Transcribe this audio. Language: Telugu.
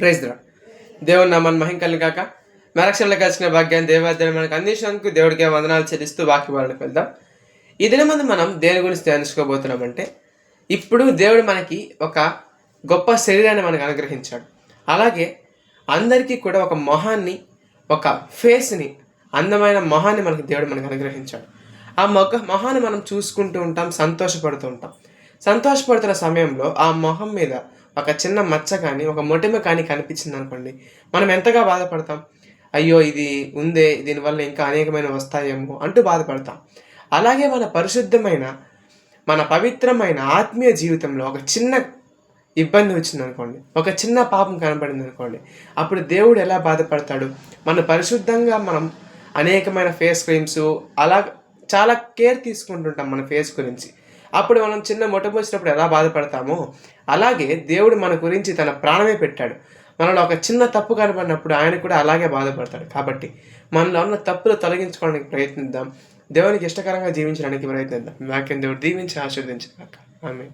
Praise the lord. దేవుని నామాన్ని మహిమ కలుగును గాక. మరక్షణలో కలిసిన భాగ్యాన్ని దేవాదేవుడు మనకు అందించినందుకు దేవుడికి వందనాలు చెల్లిస్తూ వాక్యభాగంలోకి వెళ్దాం. ఈ దినమందు మనం దేని గురించి ధ్యానించుకోబోతున్నామంటే, ఇప్పుడు దేవుడు మనకి ఒక గొప్ప శరీరాన్ని మనకు అనుగ్రహించాడు. అలాగే అందరికీ కూడా ఒక మొహాన్ని, ఒక ఫేస్ని, అందమైన మొహాన్ని దేవుడు మనకు అనుగ్రహించాడు. ఆ మొహాన్ని మనం చూసుకుంటూ ఉంటాం, సంతోషపడుతూ ఉంటాం. సంతోషపడుతున్న సమయంలో ఆ మొహం మీద ఒక చిన్న మచ్చ కానీ, ఒక మొటిమ కానీ కనిపించింది అనుకోండి, మనం ఎంతగా బాధపడతాం. అయ్యో ఇది ఉందే, దీనివల్ల ఇంకా అనేకమైన వస్తాయేమో అంటూ బాధపడతాం. అలాగే మన పరిశుద్ధమైన, మన పవిత్రమైన ఆత్మీయ జీవితంలో ఒక చిన్న ఇబ్బంది వచ్చిందనుకోండి, ఒక చిన్న పాపం కనపడింది అనుకోండి, అప్పుడు దేవుడు ఎలా బాధపడతాడు. మన పరిశుద్ధంగా మనం అనేకమైన ఫేస్ క్రీమ్స్ అలా చాలా కేర్ తీసుకుంటుంటాం మన ఫేస్ గురించి. అప్పుడు మనం చిన్న వచ్చినప్పుడు ఎలా బాధపడతామో, అలాగే దేవుడు మన గురించి తన ప్రాణమే పెట్టాడు. మనలో ఒక చిన్న తప్పు కనబడినప్పుడు ఆయన కూడా అలాగే బాధపడతాడు. కాబట్టి మనలో ఉన్న తప్పులు తొలగించుకోవడానికి ప్రయత్నిద్దాం. దేవునికి ఇష్టకరంగా జీవించడానికి ప్రయత్నిద్దాం. వాక్యం దేవుడు దీవించి ఆశీర్వదించాక. ఆమేన్.